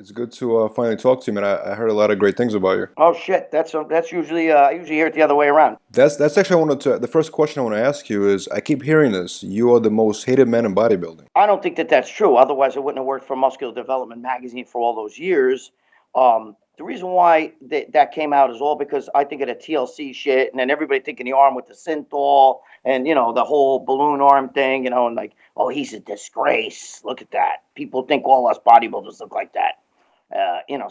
It's good to finally talk to you, man. I heard a lot of great things about you. Oh shit, that's usually I usually hear it the other way around. That's actually I wanted to. The first question I want to ask you is, I keep hearing this. You are the most hated man in bodybuilding. I don't think that that's true. Otherwise, I wouldn't have worked for Muscular Development Magazine for all those years. The reason why that came out is all because I think of the TLC shit, and then everybody thinking the arm with the synthol, and the whole balloon arm thing, and like, oh, he's a disgrace. Look at that. People think all us bodybuilders look like that.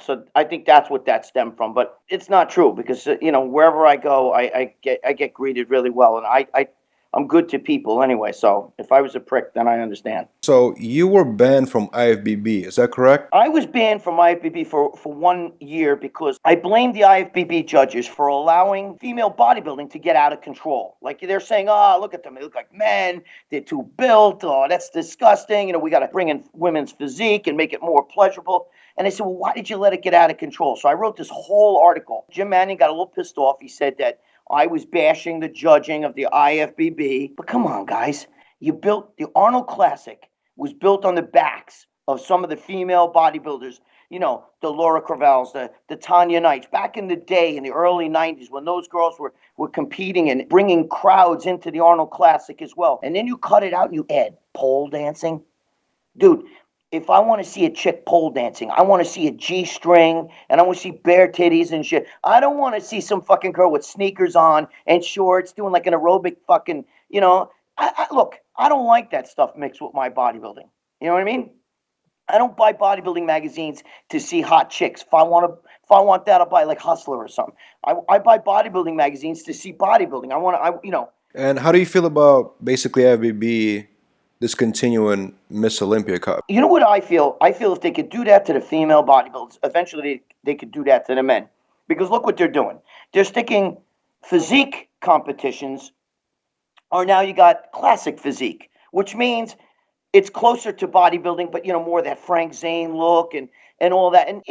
So I think that's what that stemmed from, but it's not true because wherever I go, I get greeted really well, and I'm good to people anyway. So if I was a prick, then I understand. So you were banned from IFBB, is that correct? I was banned from IFBB for 1 year because I blamed the IFBB judges for allowing female bodybuilding to get out of control. Like they're saying, oh, look at them. They look like men. They're too built. Oh, that's disgusting. We got to bring in women's physique and make it more pleasurable. And I said, well, why did you let it get out of control? So I wrote this whole article. Jim Manning got a little pissed off. He said that I was bashing the judging of the IFBB. But come on, guys. You built the Arnold Classic was built on the backs of some of the female bodybuilders, the Laura Cravels, the Tanya Knights, back in the day in the early 90s when those girls were competing and bringing crowds into the Arnold Classic as well. And then you cut it out and you add pole dancing. Dude, if I want to see a chick pole dancing, I want to see a G-string and I want to see bare titties and shit. I don't want to see some fucking girl with sneakers on and shorts doing like an aerobic fucking, look, I don't like that stuff mixed with my bodybuilding. You know what I mean? I don't buy bodybuilding magazines to see hot chicks. If I want that, I'll buy like Hustler or something. I buy bodybuilding magazines to see bodybuilding. And how do you feel about basically IFBB discontinuing Miss Olympia Cup? You know what I feel? I feel if they could do that to the female bodybuilders, eventually they could do that to the men. Because look what they're doing. They're sticking physique competitions, or now you got classic physique, which means it's closer to bodybuilding, but more of that Frank Zane look and all that. And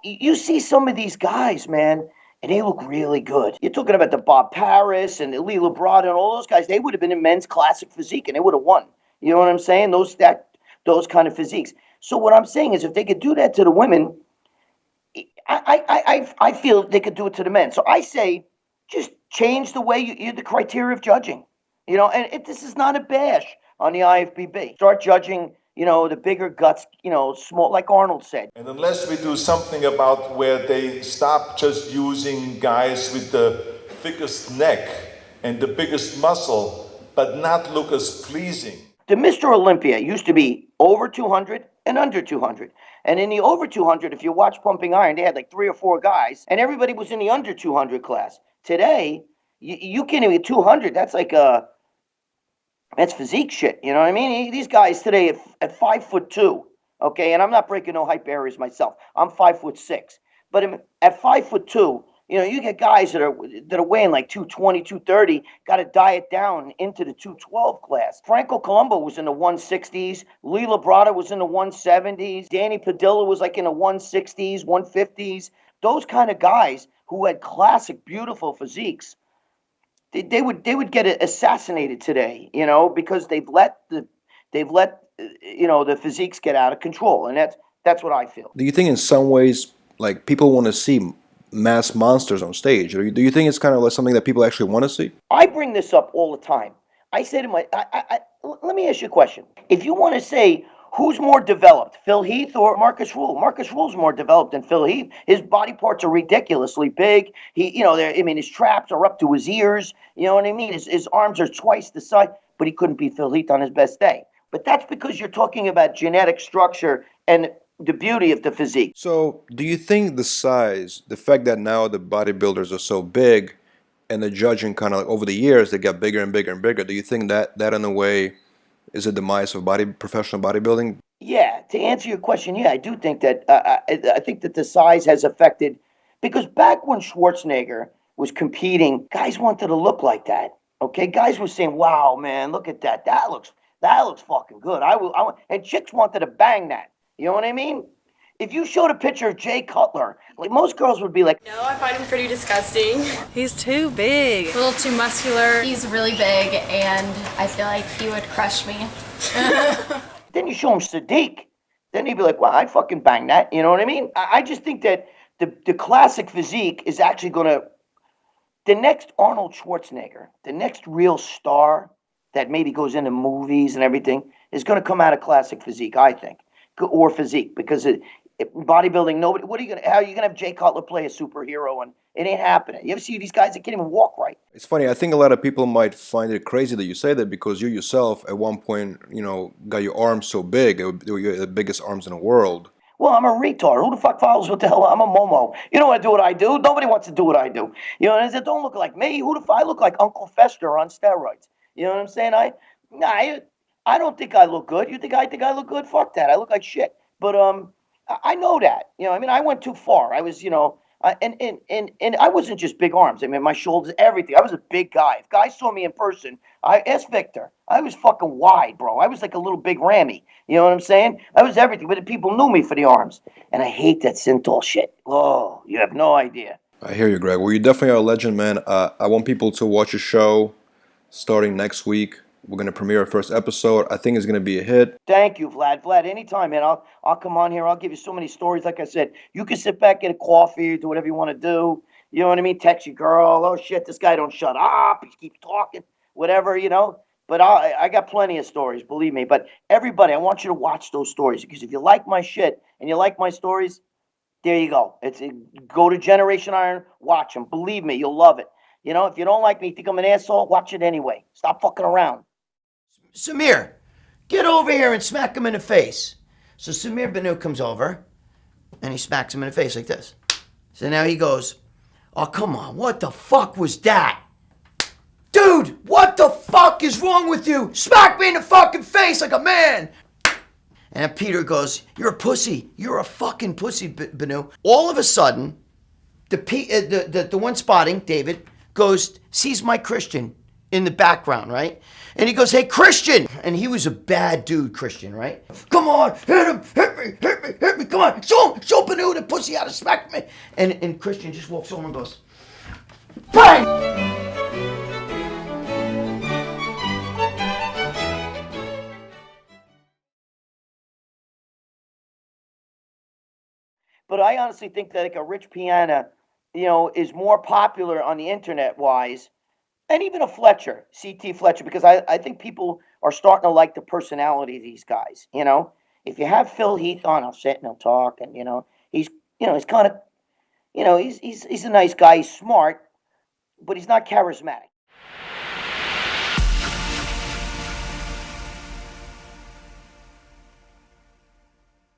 you see some of these guys, man, and they look really good. You're talking about the Bob Paris and the Lee Labrada and all those guys. They would have been in men's classic physique and they would have won. You know what I'm saying? Those kind of physiques. So what I'm saying is, if they could do that to the women, I feel they could do it to the men. So I say, just change the way the criteria of judging. This is not a bash on the IFBB. Start judging, the bigger guts, small, like Arnold said. And unless we do something about where they stop just using guys with the thickest neck and the biggest muscle, but not look as pleasing. The Mr. Olympia used to be over 200 and under 200. And in the over 200, if you watch Pumping Iron, they had like 3 or 4 guys, and everybody was in the under 200 class. Today, you can't even get 200. That's like that's physique shit. You know what I mean? These guys today at 5'2", okay, and I'm not breaking no hype barriers myself. I'm 5'6", but at 5'2", you get guys that are weighing like 220, 230, got to diet down into the 212 class. Franco Colombo was in the 160s. Lee Labrada was in the 170s. Danny Padilla was like in the 160s, 150s. Those kind of guys who had classic, beautiful physiques, they would get assassinated today, because they've let the physiques get out of control, and that's what I feel. Do you think in some ways, like, people want to see mass monsters on stage? Or do you think it's kind of like something that people actually want to see? I bring this up all the time. I say to let me ask you a question. If you want to say who's more developed, Phil Heath or Marcus Rule? Marcus Rule's more developed than Phil Heath. His body parts are ridiculously big. His traps are up to his ears. You know what I mean? His arms are twice the size, but he couldn't beat Phil Heath on his best day. But that's because you're talking about genetic structure and the beauty of the physique. So do you think the size, the fact that now the bodybuilders are so big and the judging kind of like over the years, they got bigger and bigger and bigger, do you think that in a way is a demise of professional bodybuilding? Yeah, to answer your question, yeah, I do think that I think that the size has affected, because back when Schwarzenegger was competing, guys wanted to look like that. Okay, guys were saying, "Wow, man, look at that. That looks fucking good." And chicks wanted to bang that. You know what I mean? If you showed a picture of Jay Cutler, like, most girls would be like, "No, I find him pretty disgusting. He's too big. A little too muscular. He's really big, and I feel like he would crush me." Then you show him Sadiq. then he'd be like, well, I'd fucking bang that. You know what I mean? I just think that the classic physique is actually going to, the next Arnold Schwarzenegger, the next real star that maybe goes into movies and everything is going to come out of classic physique, I think, or physique, because bodybuilding, nobody. What are you gonna? How are you gonna have Jay Cutler play a superhero? And it ain't happening. You ever see these guys that can't even walk right? It's funny. I think a lot of people might find it crazy that you say that because you yourself, at one point, got your arms so big. They were the biggest arms in the world. Well, I'm a retard. Who the fuck follows what the hell? I'm a Momo. You don't want to do what I do. Nobody wants to do what I do. You know, and I said, don't look like me. Who the fuck? I look like Uncle Fester on steroids. You know what I'm saying? I don't think I look good. You think I look good? Fuck that. I look like shit. But I know that. You know, I mean, I went too far. I was, and I wasn't just big arms. I mean, my shoulders, everything. I was a big guy. If guys saw me in person, I asked Victor. I was fucking wide, bro. I was like a little big Rammy. You know what I'm saying? I was everything, but the people knew me for the arms. And I hate that Synthol shit. Oh, you have no idea. I hear you, Greg. Well, you definitely are a legend, man. I want people to watch your show starting next week. We're going to premiere our first episode. I think it's going to be a hit. Thank you, Vlad. Vlad, anytime, man. I'll come on here. I'll give you so many stories. Like I said, you can sit back, get a coffee, do whatever you want to do. You know what I mean? Text your girl. Oh, shit, this guy don't shut up. He keeps talking, whatever, you know. But I got plenty of stories, believe me. But everybody, I want you to watch those stories because if you like my shit and you like my stories, there you go. Go to Generation Iron, watch them. Believe me, you'll love it. You know, if you don't like me, think I'm an asshole, watch it anyway. Stop fucking around. Samir, get over here and smack him in the face. So Samir Banu comes over and he smacks him in the face like this. So now he goes, oh, come on, what the fuck was that? Dude, what the fuck is wrong with you? Smack me in the fucking face like a man. And Peter goes, you're a pussy. You're a fucking pussy, Banu. All of a sudden, the one spotting, David, sees Mike Christian in the background, right? And he goes, hey, Christian! And he was a bad dude, Christian, right? Come on, hit him, hit me, come on, show Banu the pussy how to smack me. And Christian just walks over and goes, bang! But I honestly think that like a Rich Piana, is more popular on the internet wise, and even a Fletcher, CT Fletcher, because I think people are starting to like the personality of these guys. You know, if you have Phil Heath on, he'll sit and he'll talk, and he's kind of, he's a nice guy, he's smart, but he's not charismatic.